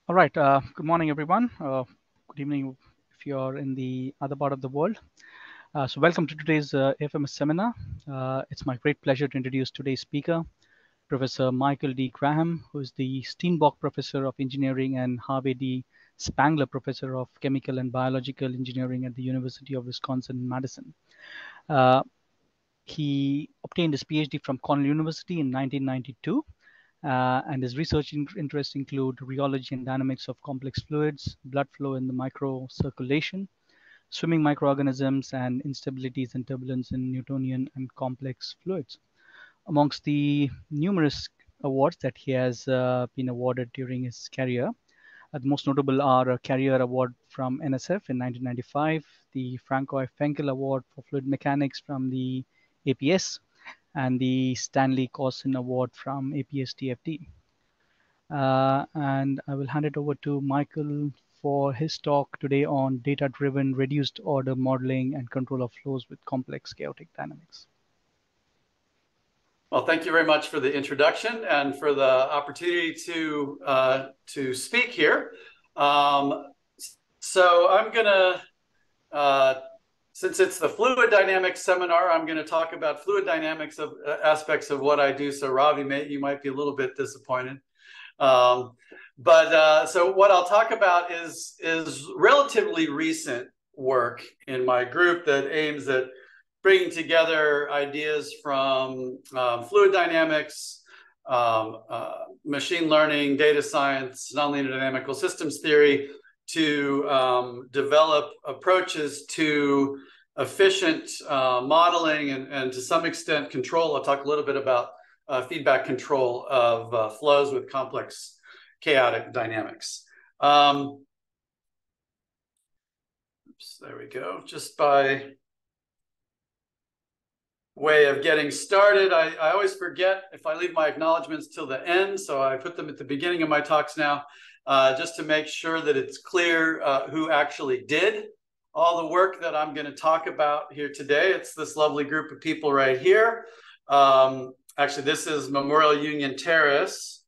All right. Good morning, everyone. Good evening if you're in the other part of the world. So welcome to today's AFMS seminar. It's my great pleasure to introduce today's speaker, Professor Michael D. Graham, who is the Steenbock Professor of Engineering and Harvey D. Spangler Professor of Chemical and Biological Engineering at the University of Wisconsin-Madison. He obtained his PhD from Cornell University in 1992. And his research interests include rheology and dynamics of complex fluids, blood flow in the microcirculation, swimming microorganisms, and instabilities and turbulence in Newtonian and complex fluids. Amongst the numerous awards that he has been awarded during his career, the most notable are a Career Award from NSF in 1995, the Francois Fenkel Award for Fluid Mechanics from the APS, and the Stanley Corson Award from APS-TFD. And I will hand it over to Michael for his talk today on data-driven reduced order modeling and control of flows with complex chaotic dynamics. Well, thank you very much for the introduction and for the opportunity to speak here. So I'm going to, since it's the fluid dynamics seminar, I'm going to talk about fluid dynamics of aspects of what I do. So Ravi, you might be a little bit disappointed. So what I'll talk about is relatively recent work in my group that aims at bringing together ideas from fluid dynamics, machine learning, data science, nonlinear dynamical systems theory to develop approaches to efficient modeling and to some extent control. I'll talk a little bit about feedback control of flows with complex chaotic dynamics. Oops, there we go. Just by way of getting started, I always forget if I leave my acknowledgments till the end, so I put them at the beginning of my talks now, just to make sure that it's clear who actually did all the work that I'm going to talk about here today. It's this lovely group of people right here. Actually, this is Memorial Union Terrace,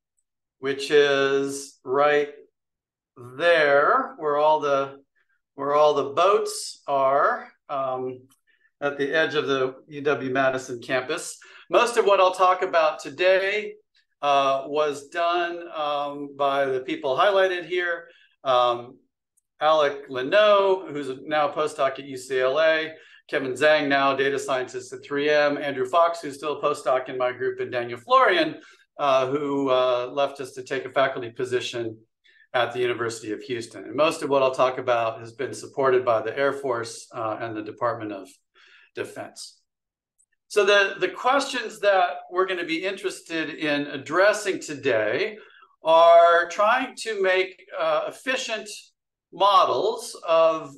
which is right there where all the boats are. At the edge of the UW-Madison campus. Most of what I'll talk about today was done by the people highlighted here. Alec Leno, who's now a postdoc at UCLA, Kevin Zhang, now a data scientist at 3M, Andrew Fox, who's still a postdoc in my group, and Daniel Florian, who left us to take a faculty position at the University of Houston. And most of what I'll talk about has been supported by the Air Force and the Department of Defense. So the questions that we're going to be interested in addressing today are trying to make efficient models of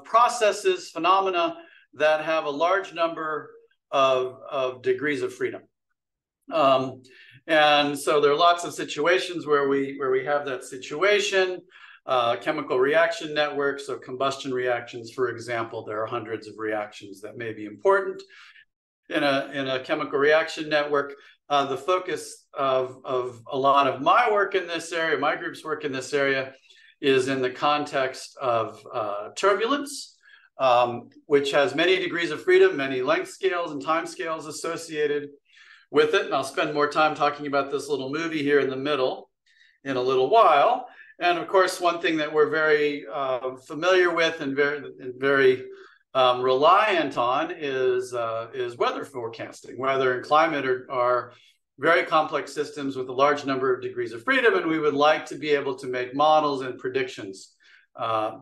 processes, phenomena that have a large number of degrees of freedom. And so there are lots of situations where we have that situation. Chemical reaction networks, so combustion reactions, for example, there are hundreds of reactions that may be important in a chemical reaction network. The focus of a lot of my work in this area, my group's work in this area, is in the context of turbulence, which has many degrees of freedom, many length scales and time scales associated with it. And I'll spend more time talking about this little movie here in the middle in a little while. And of course, one thing that we're very familiar with and very reliant on is weather forecasting. Weather and climate are very complex systems with a large number of degrees of freedom, and we would like to be able to make models and predictions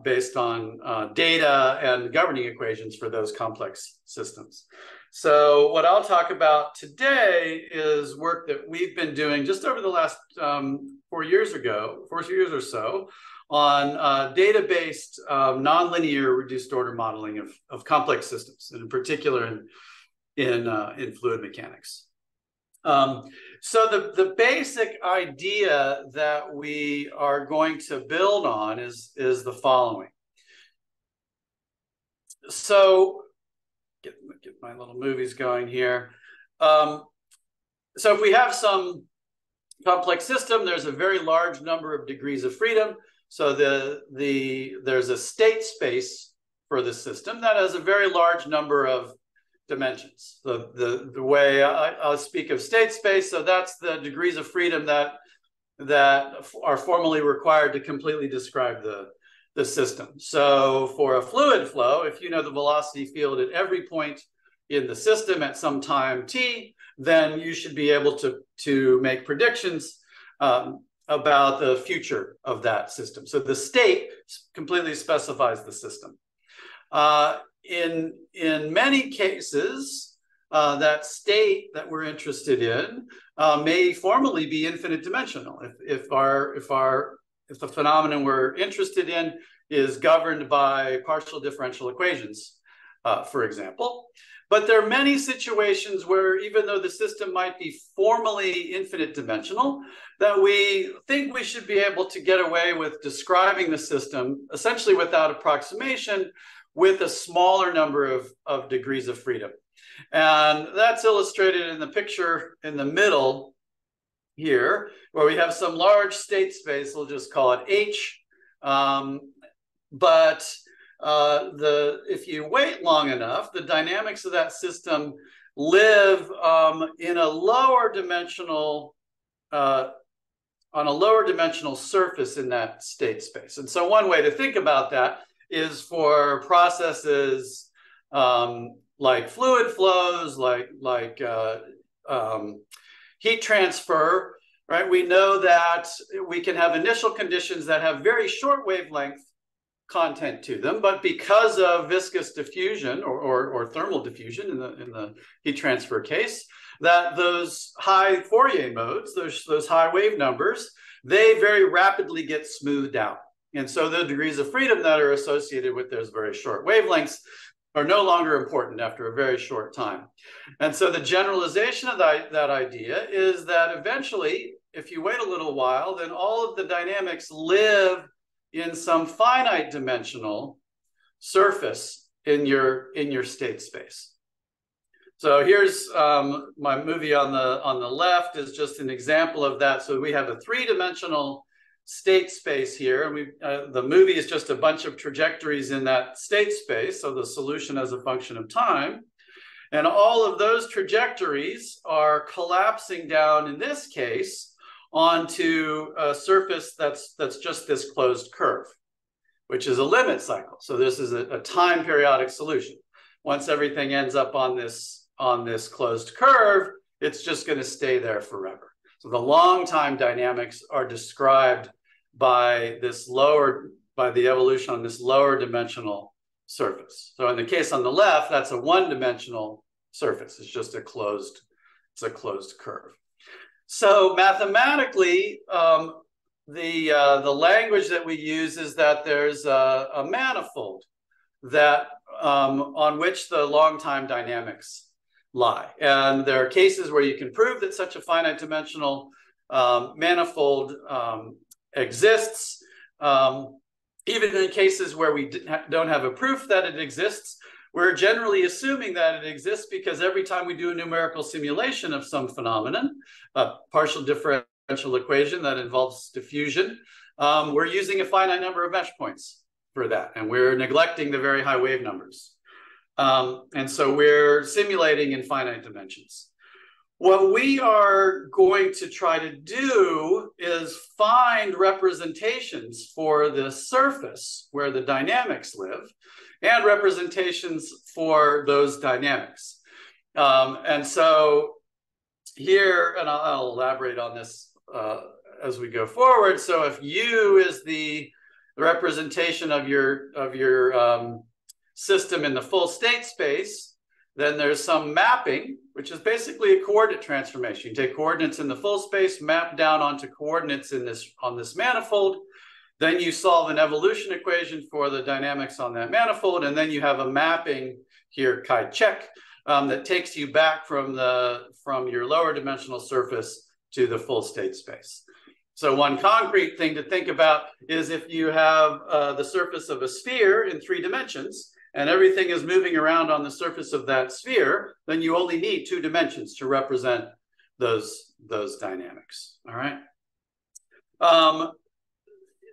based on data and governing equations for those complex systems. So what I'll talk about today is work that we've been doing just over the last 4 years or so on data-based nonlinear reduced order modeling of complex systems, and in particular in fluid mechanics. So the basic idea that we are going to build on is the following. So get my little movies going here. So if we have some complex system, there's a very large number of degrees of freedom. So there's a state space for the system that has a very large number of dimensions. The way I'll speak of state space, so that's the degrees of freedom that are formally required to completely describe the system. So for a fluid flow, if you know the velocity field at every point in the system at some time t, then you should be able to make predictions about the future of that system. So the state completely specifies the system. In many cases, that state that we're interested in may formally be infinite dimensional. If the phenomenon we're interested in is governed by partial differential equations, for example. But there are many situations where, even though the system might be formally infinite dimensional, that we think we should be able to get away with describing the system essentially without approximation, with a smaller number of degrees of freedom. And that's illustrated in the picture in the middle here, where we have some large state space, we'll just call it H. If you wait long enough, the dynamics of that system live in a lower dimensional, on a lower dimensional surface in that state space. And so one way to think about that is for processes like fluid flows, like heat transfer, right? We know that we can have initial conditions that have very short wavelength content to them, but because of viscous diffusion or thermal diffusion in the heat transfer case, that those high Fourier modes, those high wave numbers, they very rapidly get smoothed out. And so the degrees of freedom that are associated with those very short wavelengths are no longer important after a very short time. And so the generalization of that idea is that eventually, if you wait a little while, then all of the dynamics live in some finite dimensional surface in your state space. So here's my movie on the left is just an example of that. So we have a three-dimensional state space here, and the movie is just a bunch of trajectories in that state space, so the solution as a function of time. And all of those trajectories are collapsing down, in this case, onto a surface that's just this closed curve, which is a limit cycle. So this is a time periodic solution. Once everything ends up on this closed curve, it's just going to stay there forever. So the long time dynamics are described by the evolution on this lower dimensional surface. So in the case on the left, that's a one-dimensional surface. It's just a closed curve. So mathematically, the language that we use is that there's a manifold that on which the long time dynamics lie. And there are cases where you can prove that such a finite dimensional manifold exists. Even in cases where we don't have a proof that it exists, we're generally assuming that it exists because every time we do a numerical simulation of some phenomenon, a partial differential equation that involves diffusion, we're using a finite number of mesh points for that. And we're neglecting the very high wave numbers. And so we're simulating in finite dimensions. What we are going to try to do is find representations for the surface where the dynamics live and representations for those dynamics. And so here, and I'll elaborate on this as we go forward. So if U is the representation of your system in the full state space, then there's some mapping, which is basically a coordinate transformation. You take coordinates in the full space, map down onto coordinates on this manifold. Then you solve an evolution equation for the dynamics on that manifold, and then you have a mapping here, chi-check, that takes you back from your lower dimensional surface to the full state space. So one concrete thing to think about is if you have the surface of a sphere in 3 dimensions, and everything is moving around on the surface of that sphere, then you only need 2 dimensions to represent those those dynamics. All right.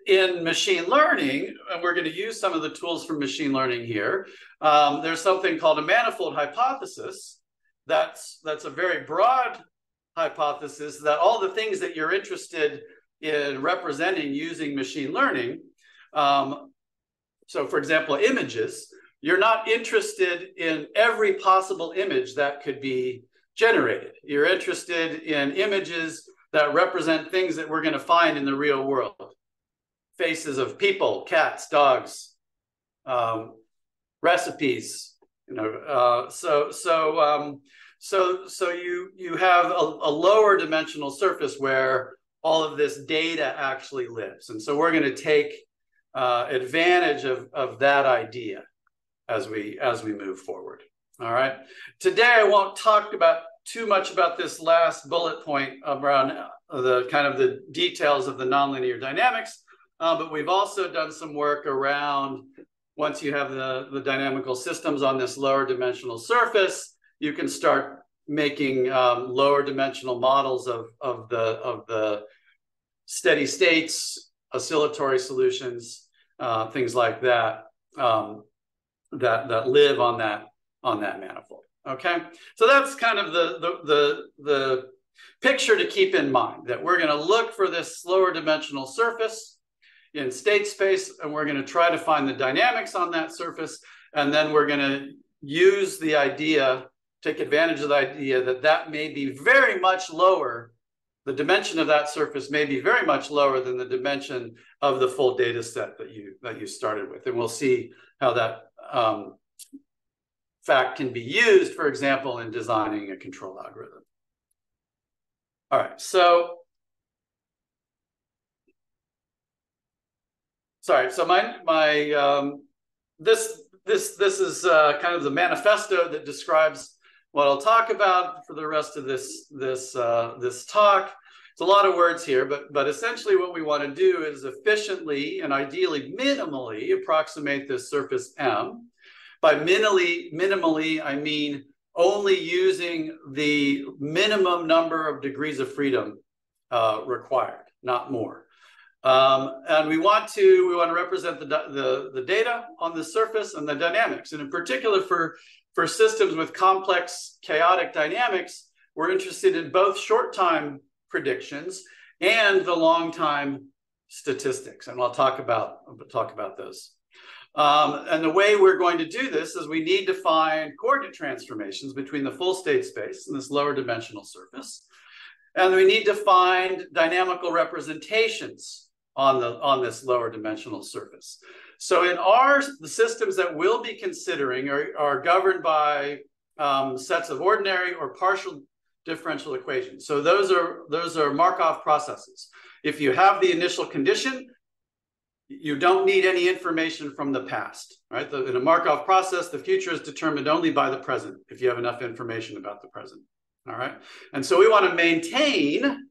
In machine learning, and we're going to use some of the tools from machine learning here, there's something called a manifold hypothesis. That's a very broad hypothesis that all the things that you're interested in representing using machine learning, so for example, images, you're not interested in every possible image that could be generated. You're interested in images that represent things that we're going to find in the real world. Faces of people, cats, dogs, recipes, you know. So you have a lower dimensional surface where all of this data actually lives, and so we're going to take advantage of that idea as we move forward. All right. Today I won't talk about too much about this last bullet point around the kind of the details of the nonlinear dynamics. But we've also done some work around, once you have the dynamical systems on this lower dimensional surface, you can start making lower dimensional models of the steady states, oscillatory solutions, things like that, that live on that manifold. Okay, so that's kind of the picture to keep in mind, that we're going to look for this lower dimensional surface in state space, and we're going to try to find the dynamics on that surface, and then we're going to use the idea, take advantage of the idea that may be very much lower, the dimension of that surface may be very much lower than the dimension of the full data set that you started with. And we'll see how that fact can be used, for example, in designing a control algorithm. All right, so sorry, so this is kind of the manifesto that describes what I'll talk about for the rest of this talk. It's a lot of words here, but essentially what we want to do is efficiently and ideally minimally approximate this surface M. By minimally, I mean only using the minimum number of degrees of freedom required, not more. And we want to represent the data on the surface and the dynamics. And in particular for systems with complex chaotic dynamics, we're interested in both short time predictions and the long time statistics. And I'll talk about those. And the way we're going to do this is we need to find coordinate transformations between the full state space and this lower dimensional surface. And we need to find dynamical representations on this lower dimensional surface. So in the systems that we'll be considering are governed by sets of ordinary or partial differential equations. So those are Markov processes. If you have the initial condition, you don't need any information from the past, right? In a Markov process, the future is determined only by the present if you have enough information about the present, all right? And so we want to maintain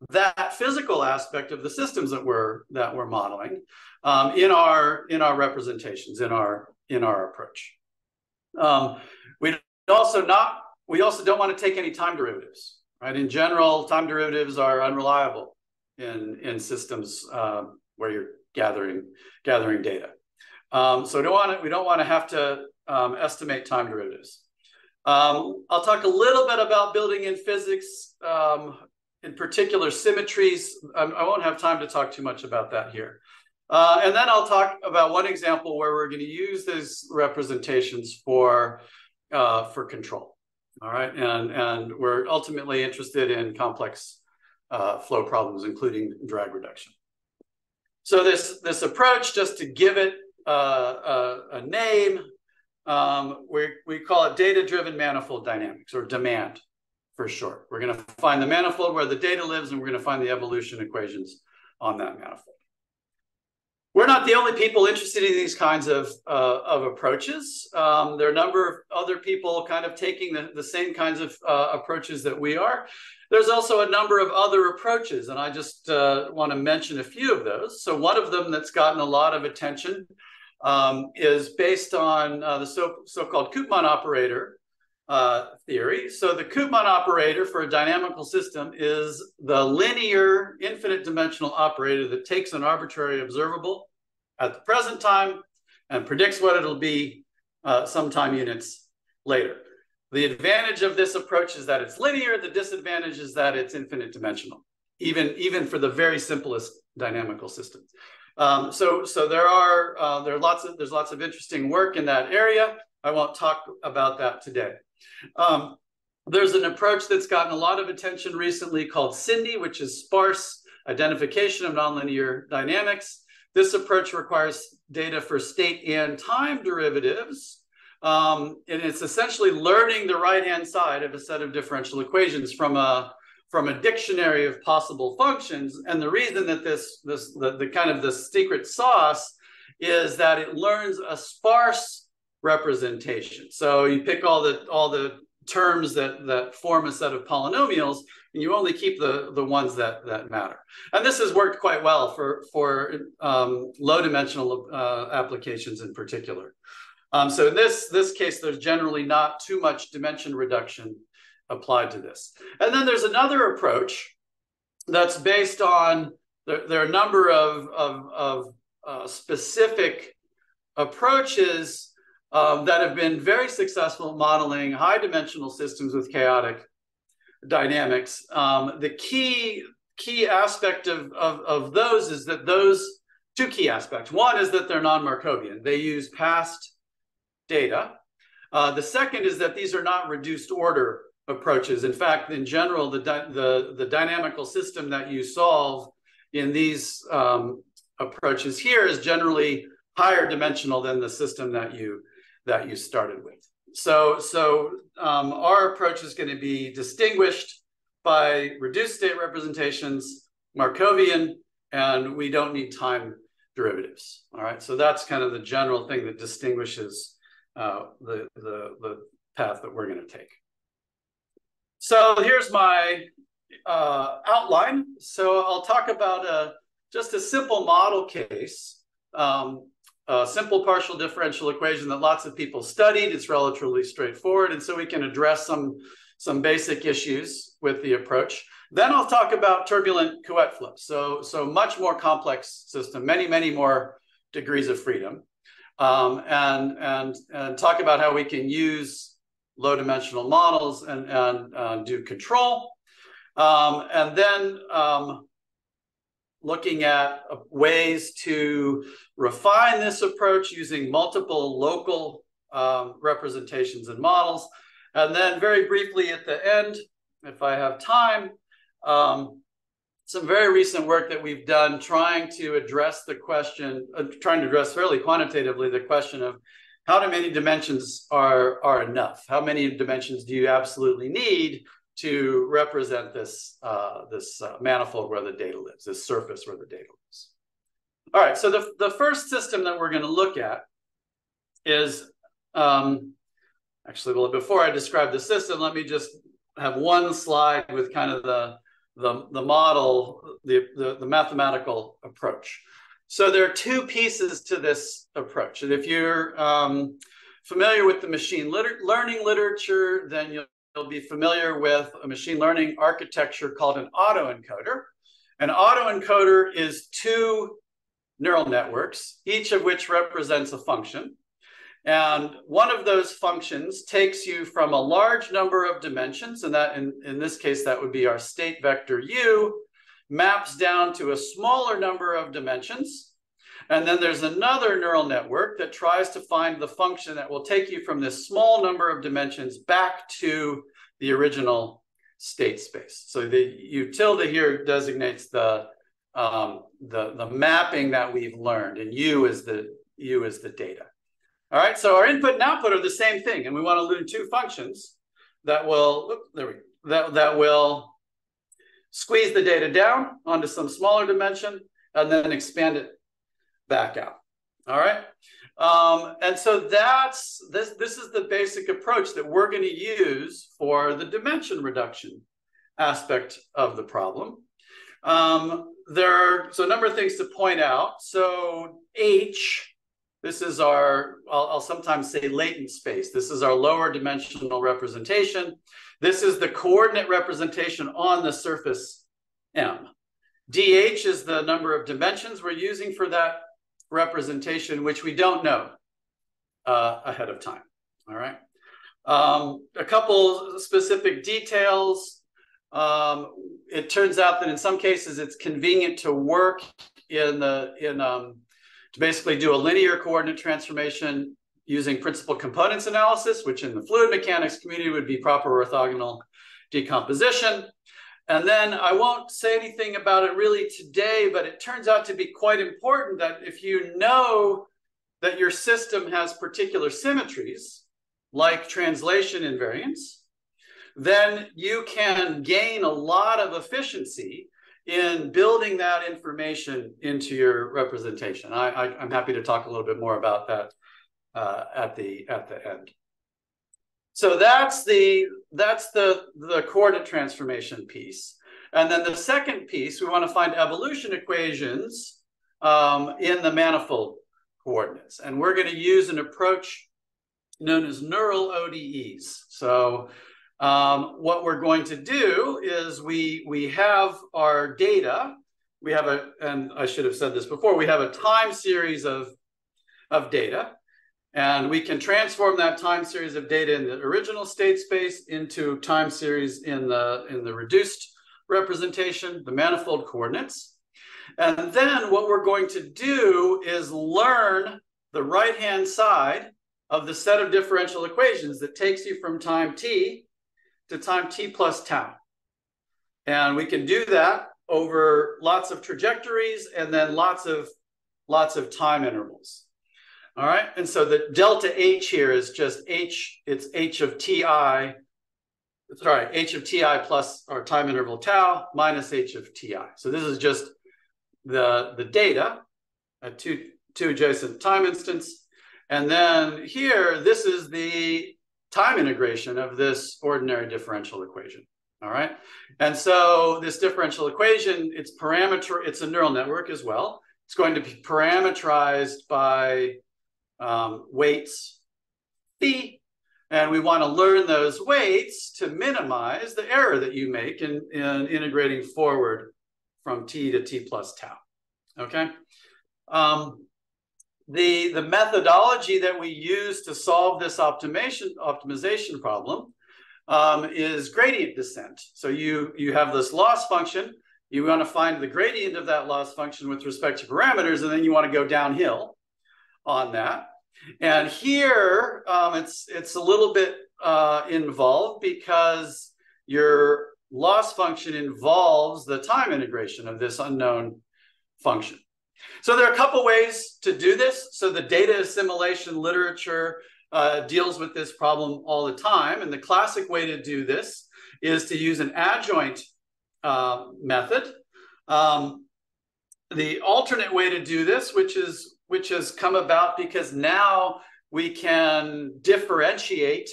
that physical aspect of the systems that we're modeling in our representations, in our approach. We also don't want to take any time derivatives, right? In general, time derivatives are unreliable in systems where you're gathering data. So we don't want to have to estimate time derivatives. I'll talk a little bit about building in physics, in particular symmetries. I won't have time to talk too much about that here. And then I'll talk about one example where we're going to use these representations for control. All right, and we're ultimately interested in complex flow problems, including drag reduction. So this approach, just to give it a name, we call it data-driven manifold dynamics, or demand for short. We're going to find the manifold where the data lives, and we're going to find the evolution equations on that manifold. We're not the only people interested in these kinds of approaches. There are a number of other people kind of taking the same kinds of approaches that we are. There's also a number of other approaches, and I just want to mention a few of those. So one of them that's gotten a lot of attention is based on the so-called Koopman operator, theory. So the Koopman operator for a dynamical system is the linear infinite dimensional operator that takes an arbitrary observable at the present time and predicts what it'll be some time units later. The advantage of this approach is that it's linear. The disadvantage is that it's infinite dimensional, even for the very simplest dynamical systems. So there's lots of interesting work in that area. I won't talk about that today. There's an approach that's gotten a lot of attention recently called SINDY, which is sparse identification of nonlinear dynamics. This approach requires data for state and time derivatives. And it's essentially learning the right-hand side of a set of differential equations from a dictionary of possible functions. And the reason that the kind of the secret sauce is that it learns a sparse representation. So you pick all the terms that form a set of polynomials, and you only keep the ones that matter. And this has worked quite well for low dimensional applications in particular. So in this case, there's generally not too much dimension reduction applied to this. And then there's another approach that's based on, there are a number of specific approaches that have been very successful modeling high dimensional systems with chaotic dynamics. The key aspect of those is that those two key aspects. One is that they're non-Markovian. They use past data. The second is that these are not reduced order approaches. In fact, in general, the dynamical system that you solve in these approaches here is generally higher dimensional than the system that you started with. So our approach is going to be distinguished by reduced state representations, Markovian, and we don't need time derivatives. All right, so that's kind of the general thing that distinguishes the path that we're going to take. So here's my outline. So I'll talk about just a simple model case, a simple partial differential equation that lots of people studied. It's relatively straightforward, and so we can address some basic issues with the approach. Then I'll talk about turbulent Couette flips. So much more complex system, many more degrees of freedom, and talk about how we can use low dimensional models and do control. And then looking at ways to refine this approach using multiple local representations and models. And then very briefly at the end, if I have time, some very recent work that we've done trying to address the question, trying to address fairly quantitatively the question of how many dimensions are enough? How many dimensions do you absolutely need to represent this manifold where the data lives, this surface where the data lives? All right, so the first system that we're going to look at is, actually, well, before I describe the system, let me just have one slide with kind of the model, the mathematical approach. So there are two pieces to this approach. And if you're familiar with the machine learning literature, then you'll be familiar with a machine learning architecture called an autoencoder. An autoencoder is two neural networks, each of which represents a function. And one of those functions takes you from a large number of dimensions, and that in this case, that would be our state vector u, maps down to a smaller number of dimensions. And then there's another neural network that tries to find the function that will take you from this small number of dimensions back to the original state space. So the u tilde here designates the mapping that we've learned, and u is the data. All right, so our input and output are the same thing, and we want to learn two functions that will, that will squeeze the data down onto some smaller dimension and then expand it back out. All right, and so this is the basic approach that we're going to use for the dimension reduction aspect of the problem. There are a number of things to point out. So H This is our, I'll sometimes say latent space. This is our lower dimensional representation. This is the coordinate representation on the surface M. DH is the number of dimensions we're using for that representation, which we don't know ahead of time. All right. A couple specific details. It turns out that in some cases it's convenient to work to basically do a linear coordinate transformation using principal components analysis, which in the fluid mechanics community would be proper orthogonal decomposition. And then I won't say anything about it really today, but it turns out to be quite important that if you know that your system has particular symmetries, like translation invariance, then you can gain a lot of efficiency in building that information into your representation. I'm happy to talk a little bit more about that at the end. So that's the coordinate transformation piece. And then the second piece, we want to find evolution equations in the manifold coordinates. And we're going to use an approach known as neural ODEs. So what we're going to do is we have our data. We have and I should have said this before, we have a time series of data. And we can transform that time series of data in the original state space into time series in the reduced representation, the manifold coordinates. And then what we're going to do is learn the right-hand side of the set of differential equations that takes you from time t to time t plus tau. And we can do that over lots of trajectories and then lots of time intervals. All right, and so the delta H here is just H, it's H of Ti, sorry, H of Ti plus our time interval tau minus H of Ti. So this is just the data at two adjacent time instants. And then here, this is the time integration of this ordinary differential equation. All right, and so this differential equation, it's a neural network as well. It's going to be parameterized by weights phi, and we want to learn those weights to minimize the error that you make in integrating forward from t to t plus tau. Okay. The methodology that we use to solve this optimization problem is gradient descent. So you have this loss function. You want to find the gradient of that loss function with respect to parameters, and then you want to go downhill on that. And here it's a little bit involved because your loss function involves the time integration of this unknown function. So there are a couple ways to do this. So the data assimilation literature deals with this problem all the time. And the classic way to do this is to use an adjoint method. The alternate way to do this, which has come about because now we can differentiate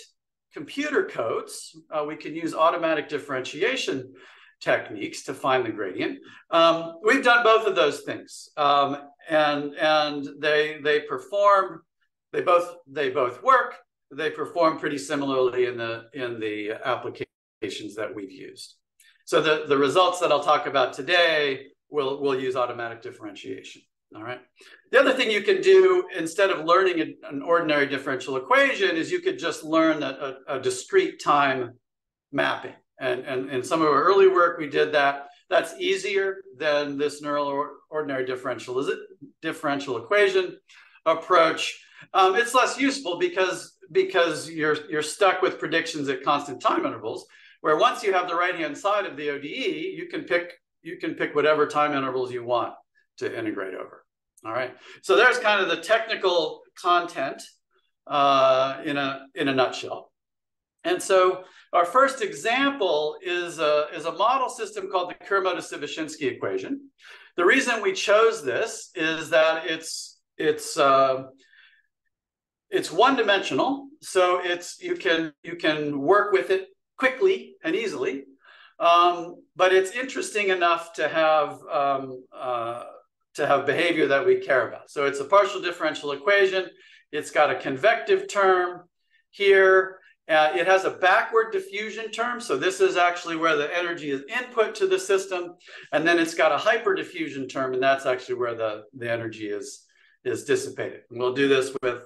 computer codes. We can use automatic differentiation techniques to find the gradient. We've done both of those things, and they perform. They both work. They perform pretty similarly in the applications that we've used. So the results that I'll talk about today will use automatic differentiation. All right. The other thing you can do instead of learning an ordinary differential equation is you could just learn a discrete time mapping. And in some of our early work, we did that. That's easier than this neural ordinary differential equation approach. It's less useful because you're stuck with predictions at constant time intervals, where once you have the right-hand side of the ODE, you can pick whatever time intervals you want to integrate over. All right. So there's kind of the technical content in a nutshell. And so our first example is a model system called the Kerr-Motosivishinsky equation. The reason we chose this is that it's one-dimensional, so you can work with it quickly and easily, but it's interesting enough to have to have behavior that we care about. So it's a partial differential equation. It's got a convective term here. It has a backward diffusion term. So this is actually where the energy is input to the system. And then it's got a hyperdiffusion term, and that's actually where the energy is dissipated. And we'll do this with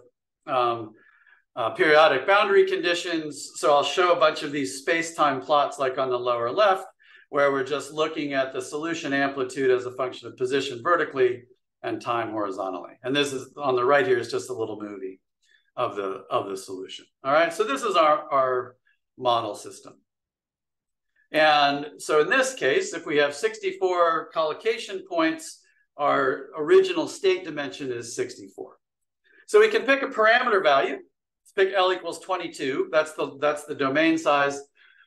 periodic boundary conditions. So I'll show a bunch of these space-time plots like on the lower left, where we're just looking at the solution amplitude as a function of position vertically and time horizontally. And this is on the right here is just a little movie of the solution. All right, so this is our model system. And so in this case, if we have 64 collocation points, our original state dimension is 64. So we can pick a parameter value. Let's pick L equals 22. That's the domain size.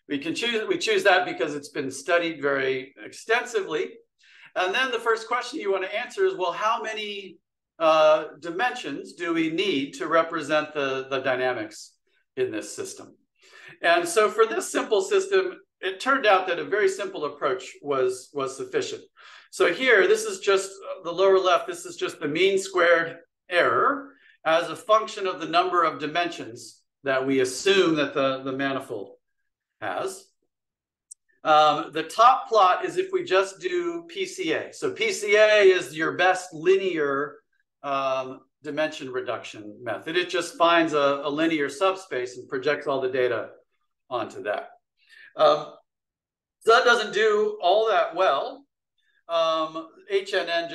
We choose that because it's been studied very extensively. And then the first question you want to answer is, well, how many dimensions do we need to represent the dynamics in this system? And so for this simple system, it turned out that a very simple approach was sufficient. So here, this is just the lower left, this is just the mean squared error as a function of the number of dimensions that we assume that the manifold has. The top plot is if we just do PCA. So PCA is your best linear dimension reduction method. It just finds a linear subspace and projects all the data onto that. So that doesn't do all that well. HNN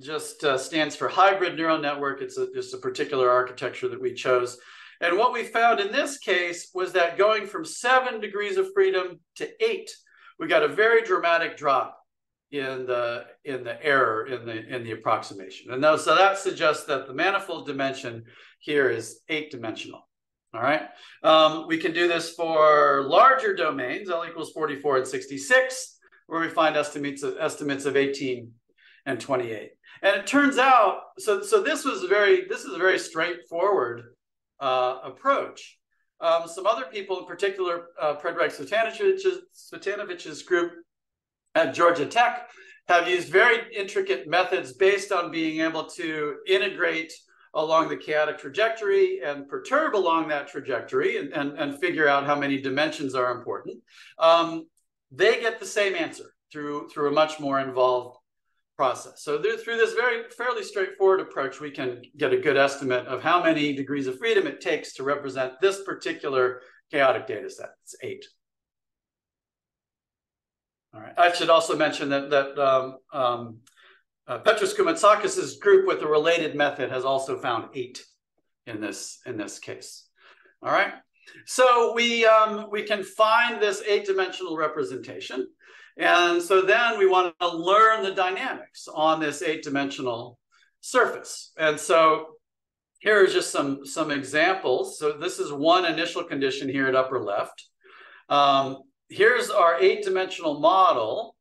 just stands for hybrid neural network. It's just a particular architecture that we chose. And what we found in this case was that going from 7 degrees of freedom to 8, we got a very dramatic drop in the error in the approximation. And so that suggests that the manifold dimension here is 8-dimensional. All right. We can do this for larger domains, L equals 44 and 66, where we find estimates of 18 and 28. And it turns out, so this is a very straightforward approach. Some other people, in particular, Predrag Cvitanovic's group at Georgia Tech, have used very intricate methods based on being able to integrate along the chaotic trajectory and perturb along that trajectory and figure out how many dimensions are important. They get the same answer through a much more involved process. So through this fairly straightforward approach, we can get a good estimate of how many degrees of freedom it takes to represent this particular chaotic data set. It's 8. All right. I should also mention that Petros Koumoutsakis' group with a related method has also found 8 in this case. All right. So we can find this 8-dimensional representation. And so then we want to learn the dynamics on this 8-dimensional surface. And so here are just some examples. So this is one initial condition here at upper left. Here's our 8-dimensional model.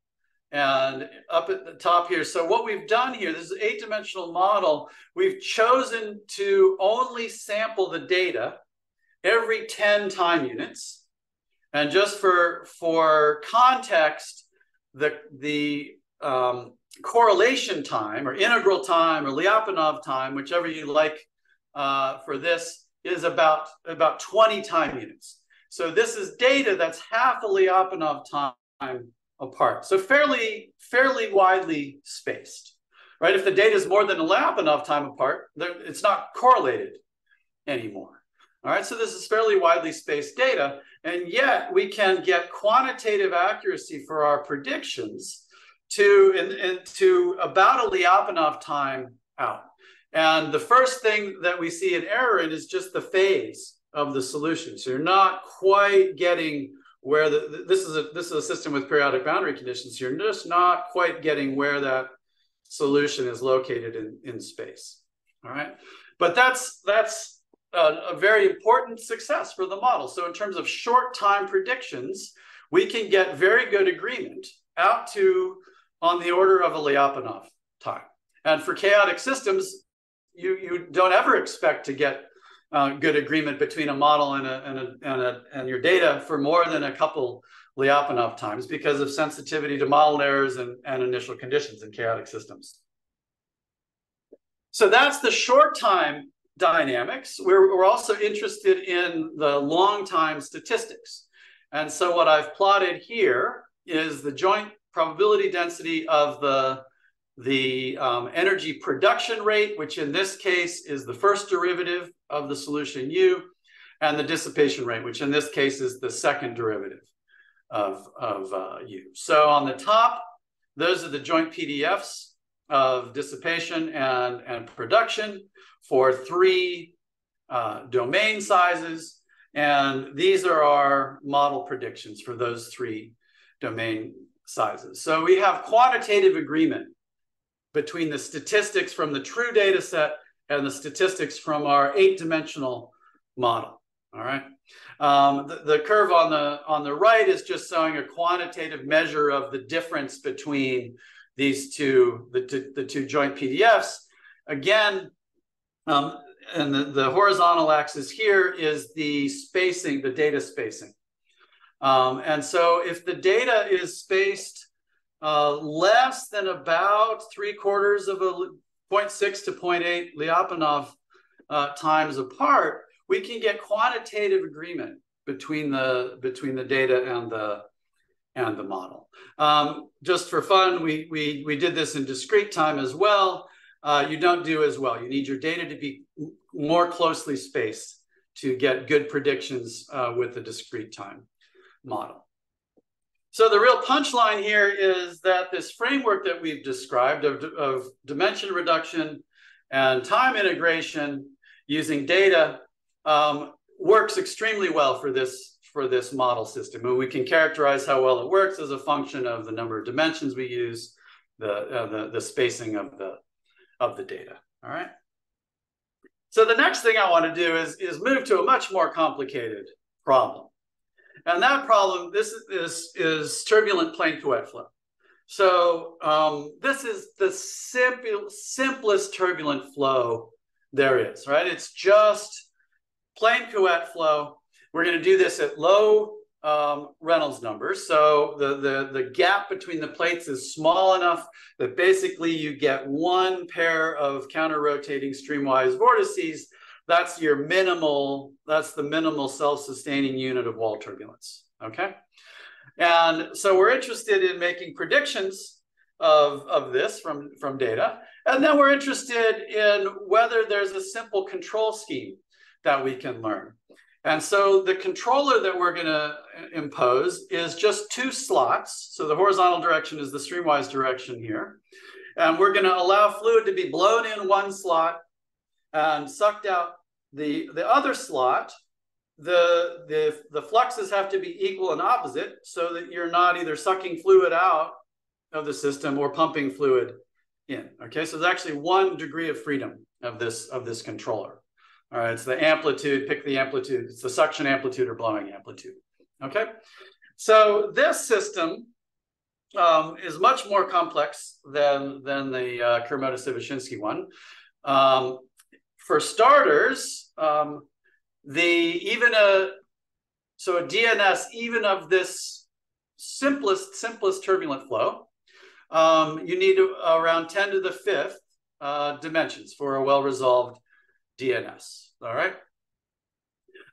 And up at the top here, so what we've done here, this is an 8-dimensional model. We've chosen to only sample the data every 10 time units. And just for context, the correlation time or integral time or Lyapunov time, whichever you like for this, is about 20 time units. So this is data that's half a Lyapunov time apart. So fairly widely spaced, right? If the data is more than a Lyapunov time apart, it's not correlated anymore. All right, so this is fairly widely spaced data, and yet we can get quantitative accuracy for our predictions to about a Lyapunov time out. And the first thing that we see an error in is just the phase of the solution. So you're not quite getting where this is a system with periodic boundary conditions. You're just not quite getting where that solution is located in space. All right, but that's a very important success for the model. So in terms of short time predictions, we can get very good agreement out to on the order of a Lyapunov time. And for chaotic systems, you don't ever expect to get good agreement between a model and your data for more than a couple Lyapunov times because of sensitivity to model errors and initial conditions in chaotic systems. So that's the short time dynamics. We're also interested in the long time statistics. And so what I've plotted here is the joint probability density of the energy production rate, which in this case is the first derivative of the solution U, and the dissipation rate, which in this case is the second derivative of U. So on the top, those are the joint PDFs of dissipation and production for 3 domain sizes. And these are our model predictions for those 3 domain sizes. So we have quantitative agreement between the statistics from the true data set and the statistics from our 8-dimensional model. All right. The curve on the right is just showing a quantitative measure of the difference between these two, the two joint PDFs. Again, and the horizontal axis here is the spacing, the data spacing. And so if the data is spaced less than about 3/4 of a 0.6 to 0.8 Lyapunov times apart, we can get quantitative agreement between the data and the model. Just for fun, we did this in discrete time as well. You don't do as well. You need your data to be more closely spaced to get good predictions with the discrete time model. So the real punchline here is that this framework that we've described of dimension reduction and time integration using data works extremely well for this model system. And we can characterize how well it works as a function of the number of dimensions we use, the spacing of the data. All right. So the next thing I want to do is move to a much more complicated problem. And that problem, this is turbulent plane Couette flow. So this is the simplest turbulent flow there is, right? It's just plane Couette flow. We're going to do this at low Reynolds numbers. So the gap between the plates is small enough that basically you get one pair of counter-rotating streamwise vortices. That's the minimal self-sustaining unit of wall turbulence, okay? And so we're interested in making predictions of this from data. And then we're interested in whether there's a simple control scheme that we can learn. And so the controller that we're going to impose is just 2 slots. So the horizontal direction is the streamwise direction here. And we're going to allow fluid to be blown in one slot and sucked out the other slot. The fluxes have to be equal and opposite so that you're not either sucking fluid out of the system or pumping fluid in. Okay, so there's actually 1 degree of freedom of this controller. All right, it's the amplitude, pick the amplitude. It's the suction amplitude or blowing amplitude. Okay, so this system is much more complex than the Kermode-Sivashinsky one. For starters, a DNS even of this simplest turbulent flow, you need around 10 to the 5th dimensions for a well-resolved DNS. All right.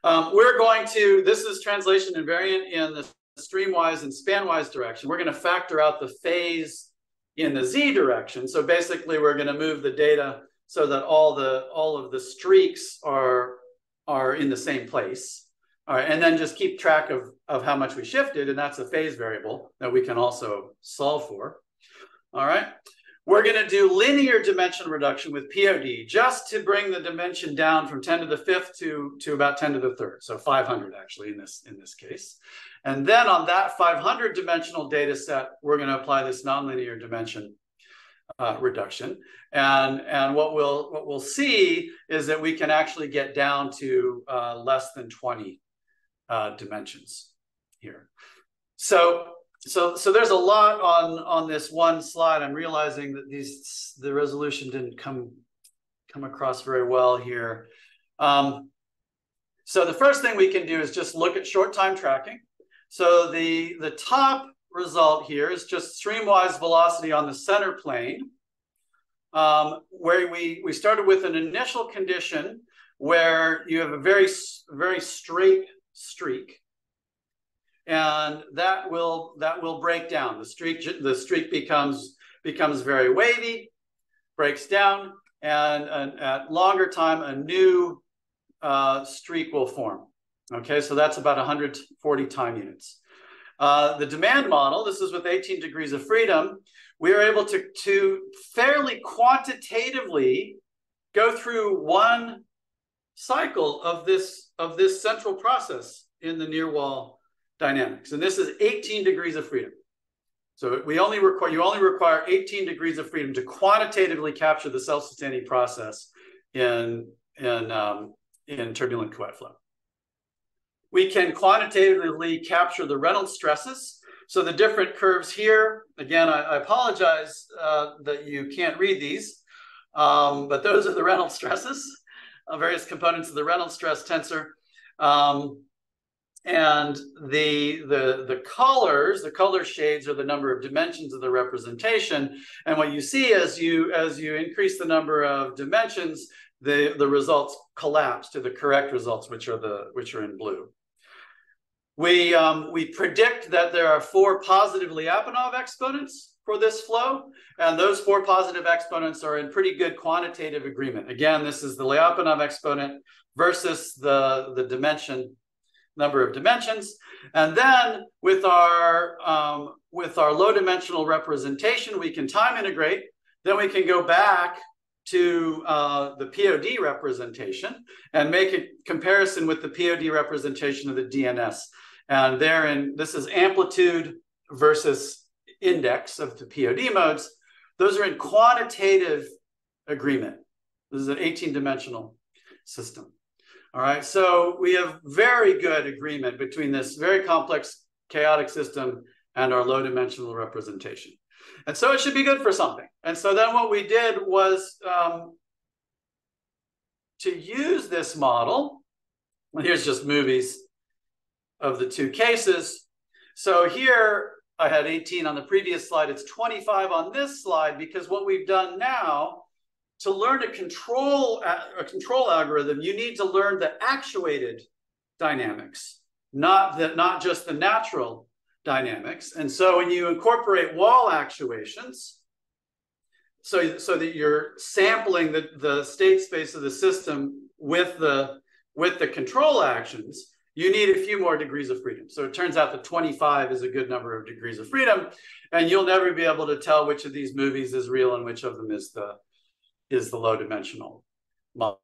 We're going to, this is translation invariant in the streamwise and spanwise direction. We're going to factor out the phase in the Z direction. So basically we're going to move the data so that all of the streaks are in the same place. All right, and then just keep track of how much we shifted, and that's a phase variable that we can also solve for. All right, we're going to do linear dimension reduction with POD just to bring the dimension down from 10 to the 5th to about 10 to the 3rd, so 500 actually in this case. And then on that 500 dimensional data set, we're going to apply this nonlinear dimension reduction. And what we'll see is that we can actually get down to less than 20 dimensions here. So there's a lot on this one slide. I'm realizing that the resolution didn't come across very well here. So the first thing we can do is just look at short time tracking. So the top result here is just streamwise velocity on the center plane where we started with an initial condition where you have a very straight streak, and that will break down. The streak becomes very wavy, breaks down, and at longer time a new streak will form. Okay, so that's about 140 time units. The demand model, this is with 18 degrees of freedom, we are able to fairly quantitatively go through one cycle of this central process in the near wall dynamics. And this is 18 degrees of freedom. So you only require 18 degrees of freedom to quantitatively capture the self-sustaining process in turbulent co-wet flow. We can quantitatively capture the Reynolds stresses. So the different curves here, again, I apologize that you can't read these, but those are the Reynolds stresses, various components of the Reynolds stress tensor. And the colors, the color shades are the number of dimensions of the representation. And what you see as you increase the number of dimensions, the results collapse to the correct results, which are in blue. We predict that there are 4 positive Lyapunov exponents for this flow, and those 4 positive exponents are in pretty good quantitative agreement. Again, this is the Lyapunov exponent versus the dimension, number of dimensions. And then with our low dimensional representation, we can time integrate. Then we can go back to the POD representation and make a comparison with the POD representation of the DNS. And therein, this is amplitude versus index of the POD modes. Those are in quantitative agreement. This is an 18-dimensional system. All right, so we have very good agreement between this very complex chaotic system and our low dimensional representation. And so it should be good for something. And so then what we did was to use this model, and here's just movies of the 2 cases. So here I had 18 on the previous slide, it's 25 on this slide, because what we've done now, to learn a control algorithm, you need to learn the actuated dynamics, not just the natural dynamics. And so when you incorporate wall actuations, so that you're sampling the state space of the system with the control actions, you need a few more degrees of freedom. So it turns out that 25 is a good number of degrees of freedom, and you'll never be able to tell which of these movies is real and which of them is the low dimensional model.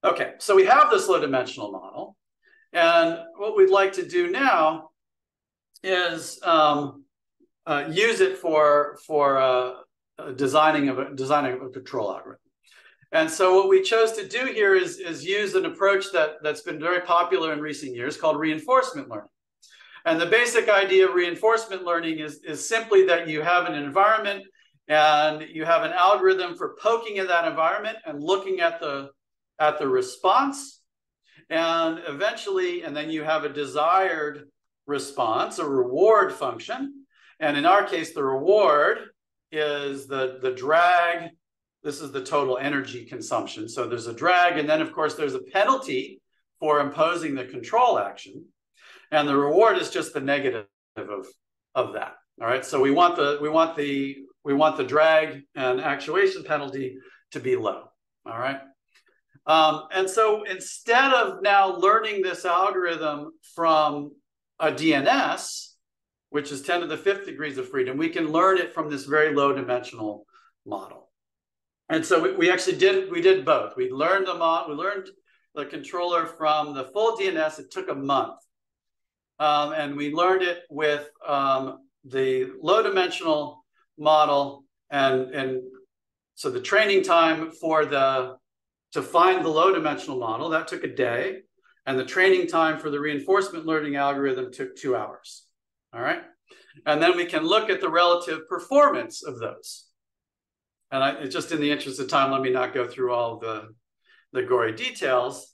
Okay, so we have this low dimensional model, and what we'd like to do now is use it for designing a control algorithm. And so what we chose to do here is use an approach that's been very popular in recent years called reinforcement learning. And the basic idea of reinforcement learning is simply that you have an environment and you have an algorithm for poking at that environment and looking at the response, and eventually, and then you have a desired response, a reward function. And in our case, the reward is the drag. This is the total energy consumption. So there's a drag, and then of course there's a penalty for imposing the control action, and the reward is just the negative of that. All right. So we want the drag and actuation penalty to be low. All right. And so instead of now learning this algorithm from a DNS, which is 10 to the 5th degrees of freedom, we can learn it from this very low dimensional model. And so we did both. We learned the controller from the full DNS. It took a month. And we learned it with the low dimensional model. And so the training time to find the low dimensional model, that took a day. And the training time for the reinforcement learning algorithm took 2 hours. All right. And then we can look at the relative performance of those. And just in the interest of time, let me not go through all the gory details.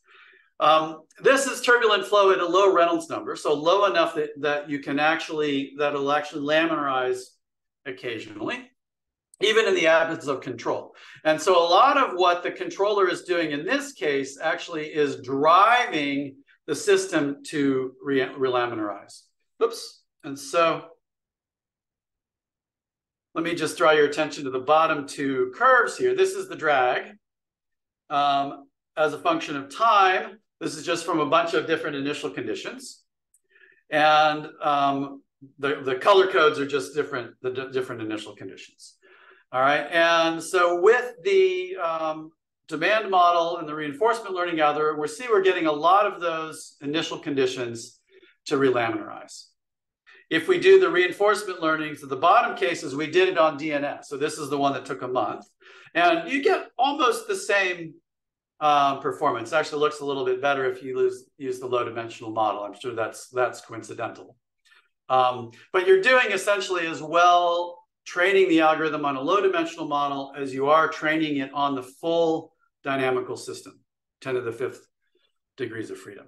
This is turbulent flow at a low Reynolds number, so low enough that that'll actually laminarize occasionally. even in the absence of control. And so a lot of what the controller is doing in this case actually is driving the system to relaminarize. Oops. And so let me just draw your attention to the bottom two curves here. This is the drag as a function of time. This is just from a bunch of different initial conditions. And the color codes are just the different initial conditions. All right. And so with the demand model and the reinforcement learning algorithm, we're getting a lot of those initial conditions to relaminarize. If we do the reinforcement learning, so the bottom cases, we did it on DNS. So this is the one that took a month. And you get almost the same performance. It actually looks a little bit better if you use the low dimensional model. I'm sure that's coincidental. But you're doing essentially as well training the algorithm on a low dimensional model as you are training it on the full dynamical system, 10 to the 5th degrees of freedom.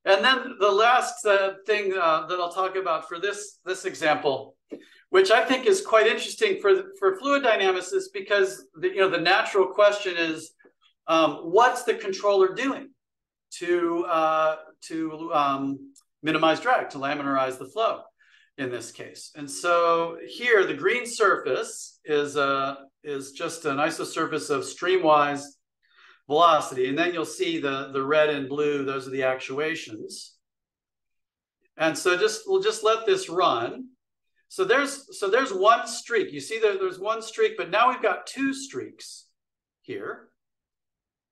And then the last thing that I'll talk about for this example, which I think is quite interesting for fluid dynamics, is because the natural question is, what's the controller doing to minimize drag, to laminarize the flow in this case? And so here, the green surface is just an isosurface of streamwise velocity. And then you'll see the red and blue, those are the actuations. And so we'll just let this run. So there's one streak. You see there's one streak, but now we've got two streaks here.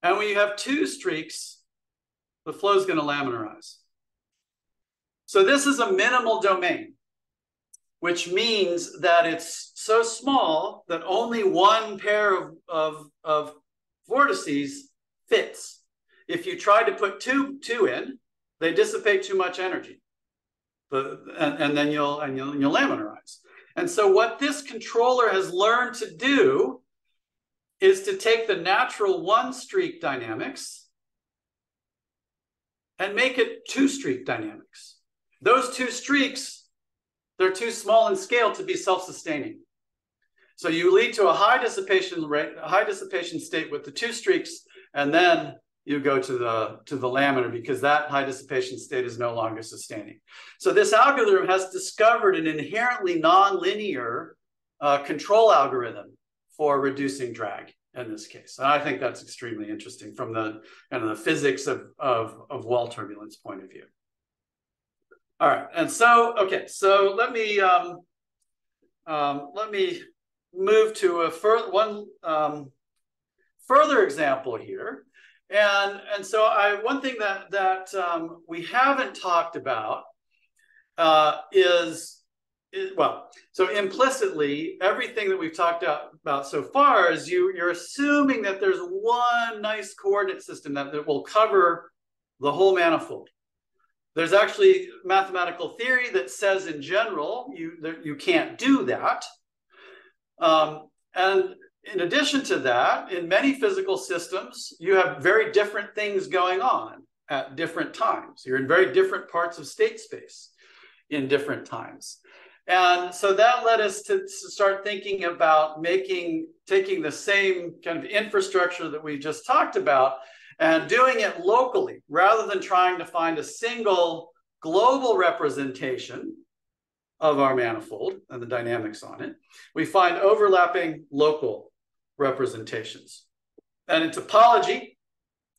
And when you have two streaks, the flow is going to laminarize. So this is a minimal domain, which means that it's so small that only one pair of vortices fits. If you try to put two in, they dissipate too much energy, and then you'll laminarize. And so what this controller has learned to do is to take the natural one streak dynamics and make it two streak dynamics. Those two streaks, they're too small in scale to be self-sustaining. So you lead to a high dissipation rate, a high dissipation state with the two streaks, and then you go to the laminar because that high dissipation state is no longer sustaining. So this algorithm has discovered an inherently nonlinear control algorithm for reducing drag in this case. And I think that's extremely interesting from the the physics of wall turbulence point of view. All right, and so so let me move to a further example here, and so one thing that we haven't talked about so implicitly everything that we've talked about so far is you're assuming that there's one nice coordinate system that will cover the whole manifold. There's actually mathematical theory that says in general you can't do that. And in addition to that, in many physical systems, you have very different things going on at different times. You're in very different parts of state space in different times. And so that led us to start thinking about taking the same kind of infrastructure that we just talked about and doing it locally rather than trying to find a single global representation of our manifold and the dynamics on it. We find overlapping local representations. And in topology,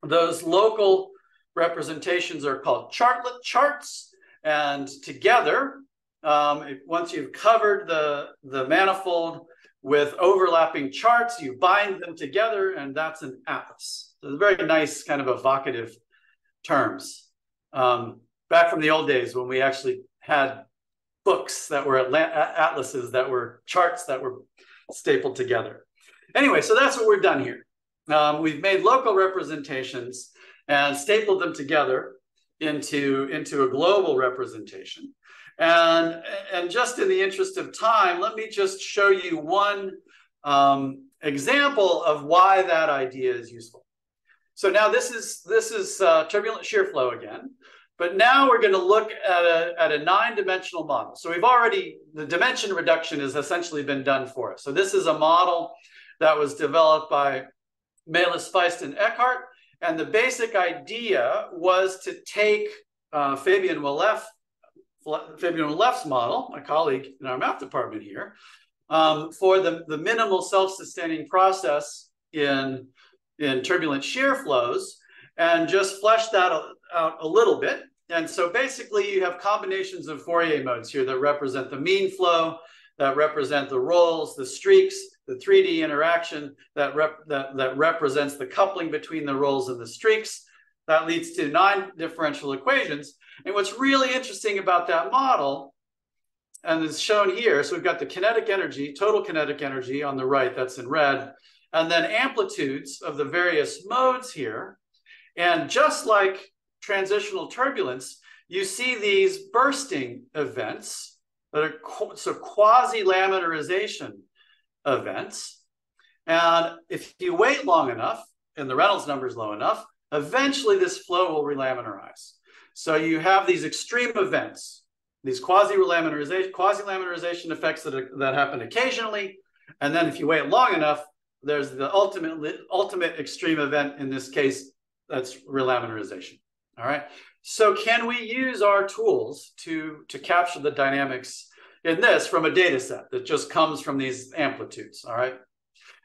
those local representations are called chartlet charts. And together, once you've covered the manifold with overlapping charts, you bind them together, and that's an atlas. So it's very nice kind of evocative terms. Back from the old days when we actually had books that were atlases that were charts that were stapled together. Anyway, so that's what we've done here. We've made local representations and stapled them together into a global representation. And just in the interest of time, let me just show you one example of why that idea is useful. So now this is turbulent shear flow again. But now we're going to look at a 9-dimensional model. So the dimension reduction has essentially been done for us. So this is a model that was developed by Melis, Feist, and Eckhart. And the basic idea was to take Fabian Willeft's model, my colleague in our math department here, for the minimal self-sustaining process in turbulent shear flows, and just flesh that out a little bit. And so basically you have combinations of Fourier modes here that represent the mean flow, that represent the rolls, the streaks, the 3D interaction that represents the coupling between the rolls and the streaks. That leads to 9 differential equations. And what's really interesting about that model, and it's shown here, so we've got the kinetic energy, total kinetic energy on the right, that's in red, and then amplitudes of the various modes here. And just like transitional turbulence, you see these bursting events that are quasi-laminarization events. And if you wait long enough, and the Reynolds number is low enough, eventually this flow will relaminarize. So you have these extreme events, these quasi-laminarization effects that happen occasionally. And then if you wait long enough, there's the ultimate extreme event, in this case, that's relaminarization. All right. So can we use our tools to capture the dynamics in this from a data set that just comes from these amplitudes? All right.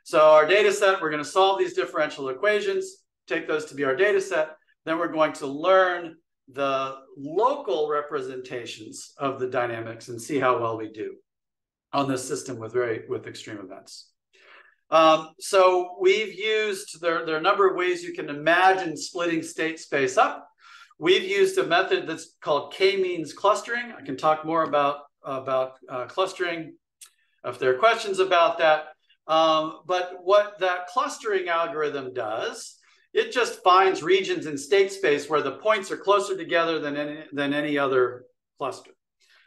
So our data set, we're going to solve these differential equations, take those to be our data set. Then we're going to learn the local representations of the dynamics and see how well we do on this system with extreme events. So we've used, there are a number of ways you can imagine splitting state space up. We've used a method that's called k-means clustering. I can talk more about clustering if there are questions about that. But what that clustering algorithm does, it just finds regions in state space where the points are closer together than any other cluster.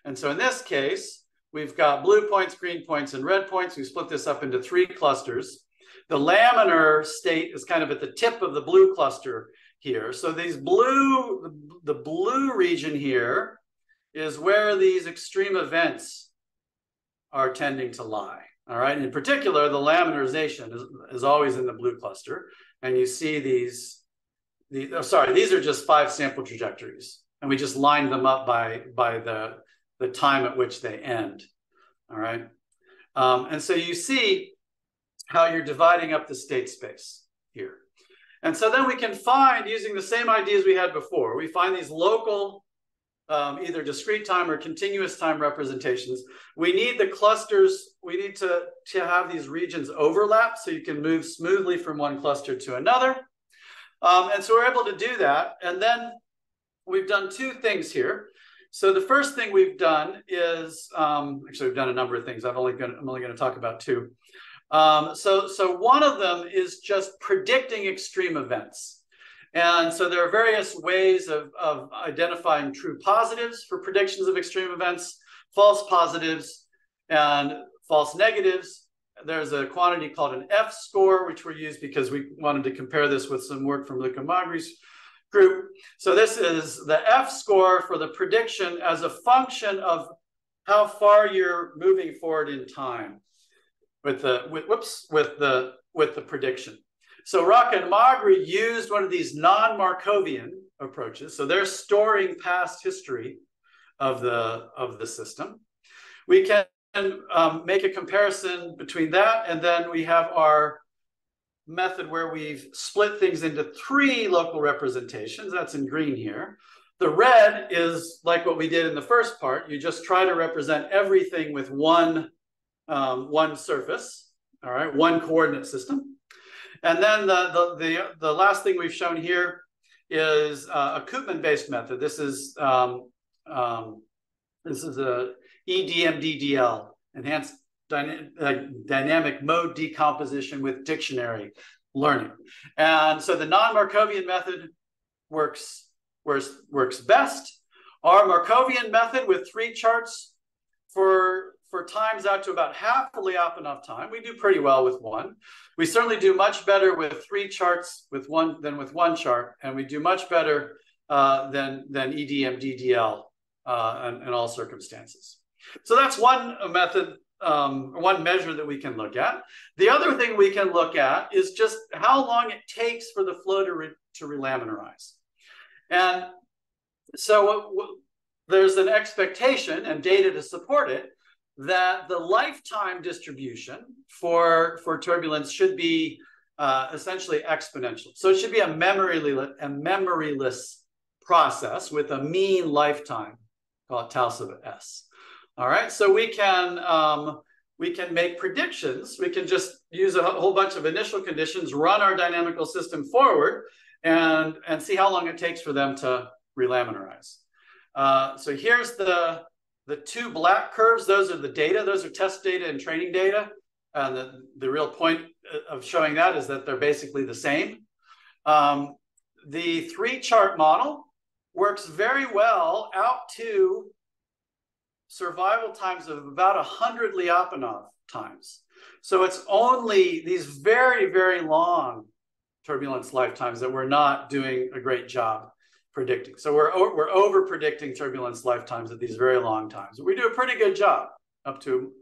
And so in this case, we've got blue points, green points, and red points. We split this up into 3 clusters. The laminar state is kind of at the tip of the blue cluster here. So the blue region here is where these extreme events are tending to lie. All right. In particular, the laminarization is always in the blue cluster. And you see these are just 5 sample trajectories. And we just lined them up by the time at which they end. All right. And so you see how you're dividing up the state space here. And so then we can find, using the same ideas we had before, we find these local, either discrete time or continuous time representations. We need the clusters, we need to have these regions overlap so you can move smoothly from one cluster to another. And so we're able to do that. And then we've done 2 things here. So the first thing we've done is, actually we've done a number of things. I'm only going to talk about 2. So one of them is just predicting extreme events. And so there are various ways of identifying true positives for predictions of extreme events, false positives, and false negatives. There's a quantity called an F-score, which we used because we wanted to compare this with some work from Luca Magri's group. So this is the F-score for the prediction as a function of how far you're moving forward in time with the prediction. So Rocca and Magri used one of these non-Markovian approaches. So they're storing past history of the system. We can make a comparison between that, and then we have our method where we've split things into 3 local representations. That's in green here. The red is like what we did in the first part. You just try to represent everything with one surface, all right, one coordinate system. And then the last thing we've shown here is a Koopman-based method. This is a EDMDDL, enhanced dynamic mode decomposition with dictionary learning. And so the non-Markovian method works best. Our Markovian method with 3 charts for times out to about half the Lyapunov time, we do pretty well with 1. We certainly do much better with 3 charts than with 1 chart, and we do much better than EDM DDL in all circumstances. So that's one method, one measure that we can look at. The other thing we can look at is just how long it takes for the flow to relaminarize. And so there's an expectation and data to support it that the lifetime distribution for turbulence should be essentially exponential. So it should be a memoryless process with a mean lifetime, call it tau sub s. All right, so we can make predictions. We can just use a whole bunch of initial conditions, run our dynamical system forward, and see how long it takes for them to relaminarize. So here's the two black curves. Those are the data. Those are test data and training data. And the real point of showing that is that they're basically the same. The 3-chart model works very well out to survival times of about 100 Lyapunov times. So it's only these very, very long turbulence lifetimes that we're not doing a great job predicting. So we're over predicting turbulence lifetimes at these very long times. We do a pretty good job up to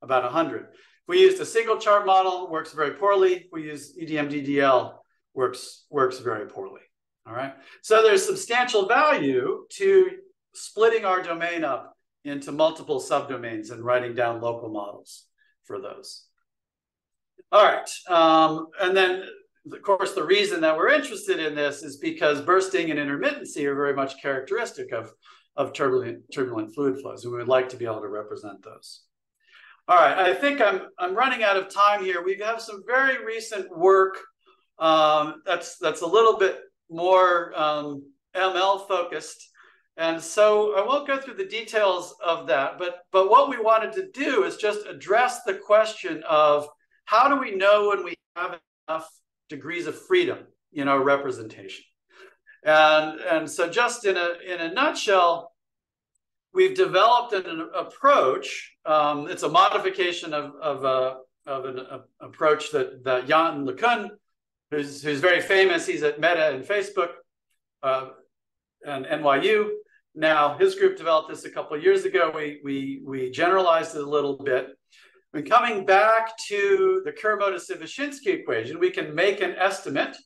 about 100. If we used a single chart model, works very poorly. If we use EDM DDL, works very poorly. All right. So there's substantial value to splitting our domain up into multiple subdomains and writing down local models for those. All right. And then, of course, the reason that we're interested in this is because bursting and intermittency are very much characteristic of turbulent fluid flows, and we would like to be able to represent those. All right, I think I'm running out of time here. We have some very recent work that's a little bit more ML focused, and so I won't go through the details of that. But what we wanted to do is just address the question of how do we know when we have enough degrees of freedom in our representation. And so just in a nutshell, we've developed an approach. It's a modification of an approach that Jan LeCun, who's very famous, he's at Meta and Facebook and NYU. Now, his group developed this a couple of years ago. We generalized it a little bit. When coming back to the Kuramoto-Sivashinsky equation, we can make an estimate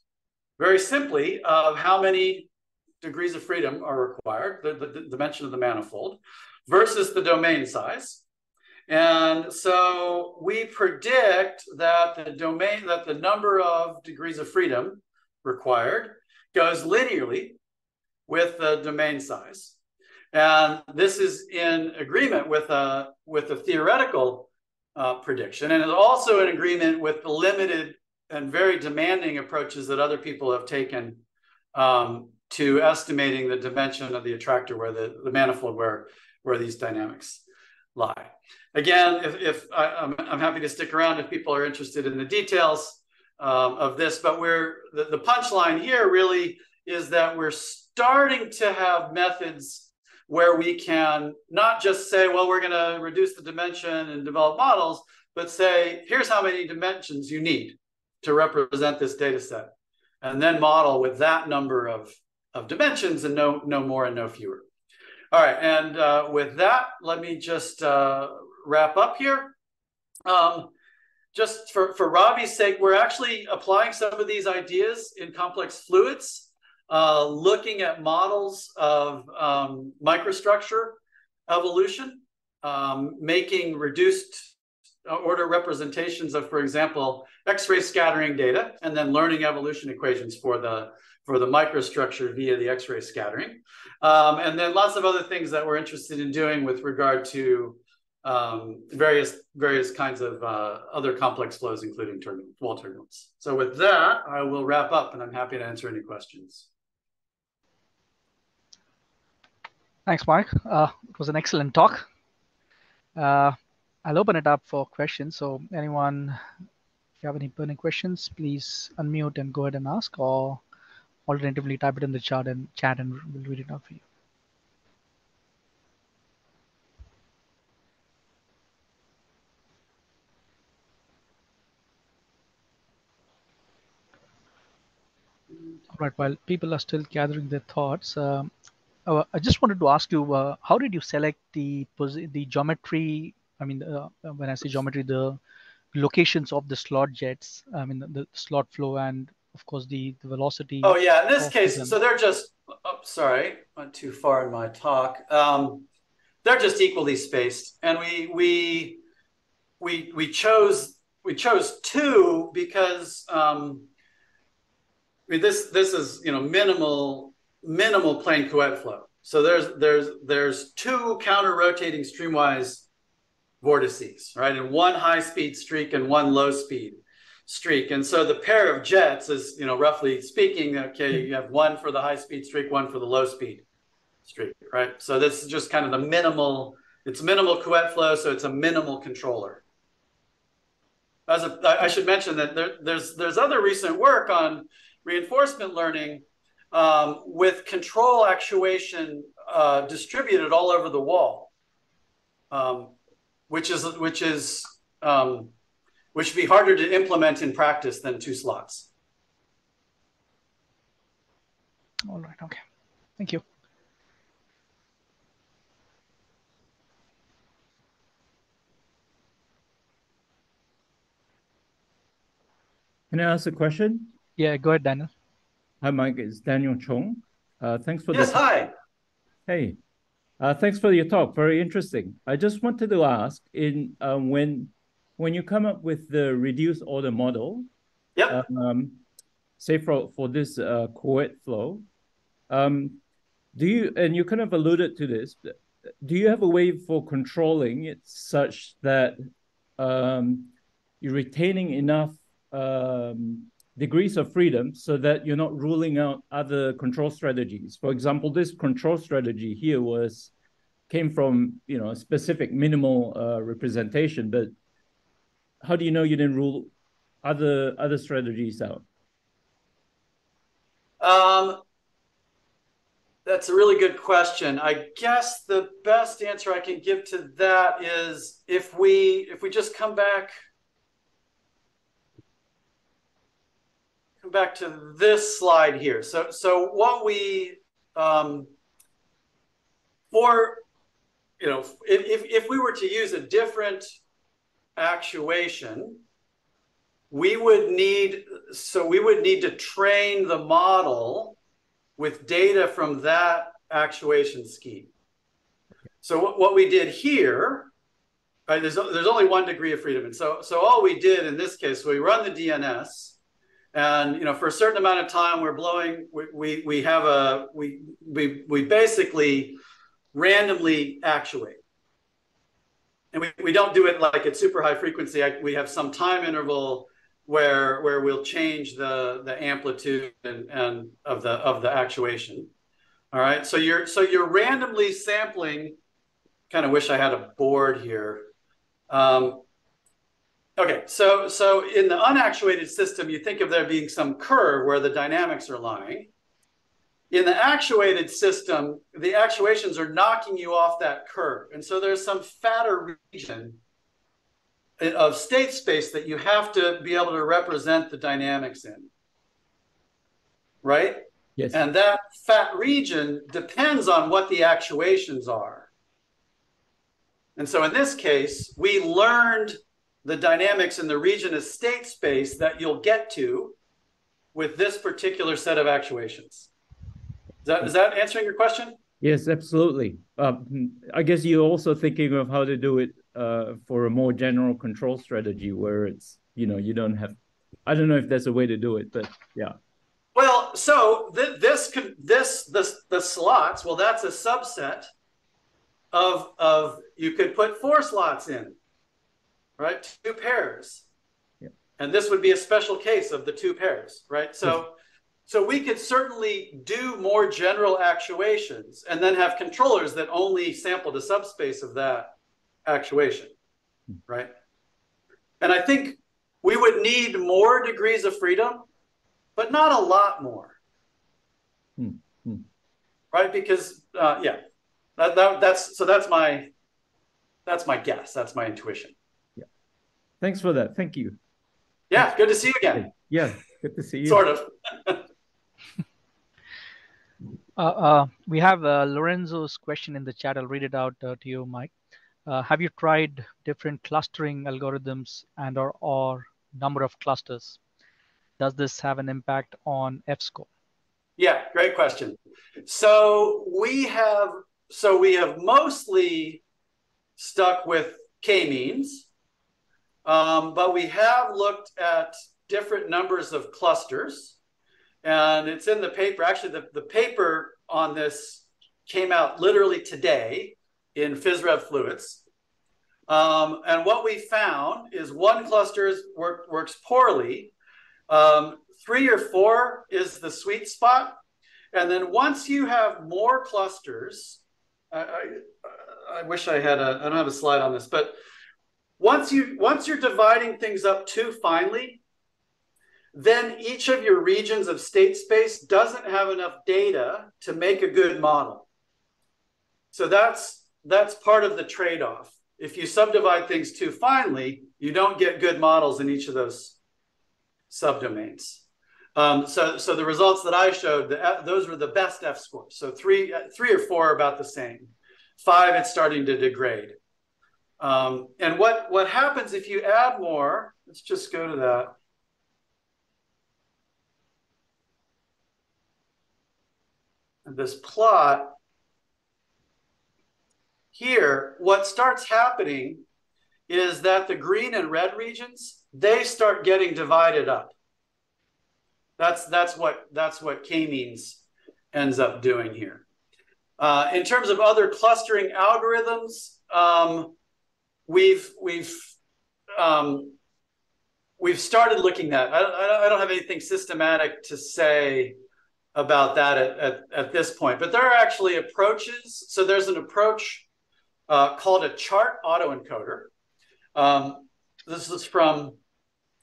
very simply of how many degrees of freedom are required, the dimension of the manifold, versus the domain size. And so we predict that the number of degrees of freedom required goes linearly with the domain size. And this is in agreement with a theoretical prediction, and is also in agreement with the limited and very demanding approaches that other people have taken to estimating the dimension of the attractor, where the manifold where these dynamics lie. Again, I'm happy to stick around if people are interested in the details of this, but the punchline here really is that we're starting to have methods where we can not just say, well, we're going to reduce the dimension and develop models, but say, here's how many dimensions you need to represent this data set, and then model with that number of dimensions and no more and no fewer. All right, and with that, let me just wrap up here. Just for Ravi's sake, we're actually applying some of these ideas in complex fluids, looking at models of microstructure evolution, making reduced order representations of, for example, X-ray scattering data, and then learning evolution equations for the microstructure via the X-ray scattering. And then lots of other things that we're interested in doing with regard to various kinds of other complex flows, including wall turbulence. So with that, I will wrap up, and I'm happy to answer any questions. Thanks, Mark. It was an excellent talk. I'll open it up for questions. So anyone, if you have any burning questions, please unmute and go ahead and ask, or alternatively type it in the chat and we'll read it out for you. Right. While people are still gathering their thoughts, I just wanted to ask you, how did you select the geometry? I mean, when I say geometry, the locations of the slot jets. I mean, the slot flow and of course the Oh velocity yeah, in this of case, them. so they're just, oh, sorry, went too far in my talk. They're just equally spaced, and we chose two because I mean, this is minimal plane Couette flow. So there's two counter rotating streamwise vortices, right, and one high speed streak and one low speed streak. And so the pair of jets is, roughly speaking, okay, you have one for the high speed streak, one for the low speed streak, right? So this is just kind of the minimal. It's minimal Couette flow, so it's a minimal controller. I should mention that there's other recent work on reinforcement learning with control actuation distributed all over the wall, which would be harder to implement in practice than two slots. All right. Okay. Thank you. Can I ask a question? Yeah. Go ahead, Daniel. Hi, Mike. It's Daniel Chong. Thanks for Yes, hi. Hey, thanks for your talk. Very interesting. I just wanted to ask, when you come up with the reduced order model, Yep. say for this Couette flow, do you, and you kind of alluded to this, do you have a way for controlling it such that you're retaining enough degrees of freedom so that you're not ruling out other control strategies? For example, this control strategy here came from a specific minimal representation, but how do you know you didn't rule other strategies out? That's a really good question. I guess the best answer I can give to that is if we just come back to this slide here. So what we if we were to use a different actuation, we would need to train the model with data from that actuation scheme. So what we did here, right, there's only 1 degree of freedom. And so all we did in this case, we run the DNS, and for a certain amount of time we're blowing, we basically randomly actuate. And we don't do it like at super high frequency. We have some time interval where we'll change the amplitude and of the actuation. All right. So you're randomly sampling. Kind of wish I had a board here. Okay. So in the unactuated system, you think of there being some curve where the dynamics are lying. In the actuated system, the actuations are knocking you off that curve. And so there's some fatter region of state space that you have to be able to represent the dynamics in, right? Yes. And that fat region depends on what the actuations are. And so in this case, we learned the dynamics in the region of state space that you'll get to with this particular set of actuations. Is that answering your question? Yes, absolutely. I guess you're also thinking of how to do it for a more general control strategy where it's, you don't have, I don't know if there's a way to do it, but yeah. Well, so the slots, well, that's a subset of you could put 4 slots in, right? 2 pairs. Yeah. And this would be a special case of the 2 pairs, right? So we could certainly do more general actuations and then have controllers that only sample the subspace of that actuation, right? And I think we would need more degrees of freedom, but not a lot more, right? Because that's my guess. That's my intuition. Yeah. Thanks for that. Thank you. Yeah, good to see you again. Yeah, good to see you. Sort of. We have Lorenzo's question in the chat. I'll read it out to you, Mike. Have you tried different clustering algorithms or number of clusters? Does this have an impact on F-score? Yeah, great question. So we have mostly stuck with k-means, but we have looked at different numbers of clusters, and it's in the paper. Actually, the paper on this came out literally today in PhysRev Fluids. And what we found is one cluster works poorly. 3 or 4 is the sweet spot. And then once you have more clusters, I wish I had I don't have a slide on this, but once you're dividing things up too finely, then each of your regions of state space doesn't have enough data to make a good model. So that's part of the trade-off. If you subdivide things too finely, you don't get good models in each of those subdomains. So the results that I showed, those were the best F scores. So 3 or 4 are about the same. 5, it's starting to degrade. And what happens if you add more? Let's just go to that. And this plot here, what starts happening is that the green and red regions, they start getting divided up. That's what k-means ends up doing here. In terms of other clustering algorithms, we've started looking at. I don't have anything systematic to say about that at this point, but there are actually approaches. So there's an approach called a chart autoencoder. This is from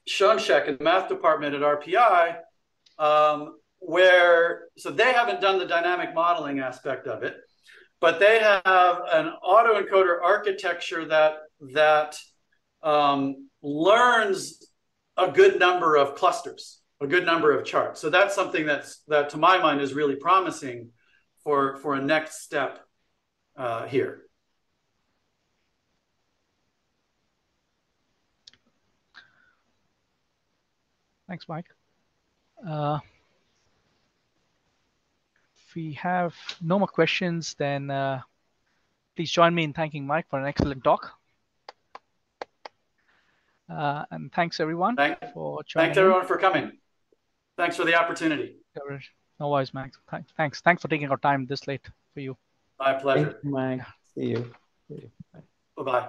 Schoencheck in the math department at RPI. So they haven't done the dynamic modeling aspect of it, but they have an autoencoder architecture that learns a good number of clusters, a good number of charts. So that's something that to my mind is really promising for a next step here. Thanks, Mike. If we have no more questions, then please join me in thanking Mike for an excellent talk. And thanks everyone for joining. Thanks everyone for coming. Thanks for the opportunity. No worries, Max. Thanks for taking our time this late for you. My pleasure. Thank you, Mike. See you. Bye-bye.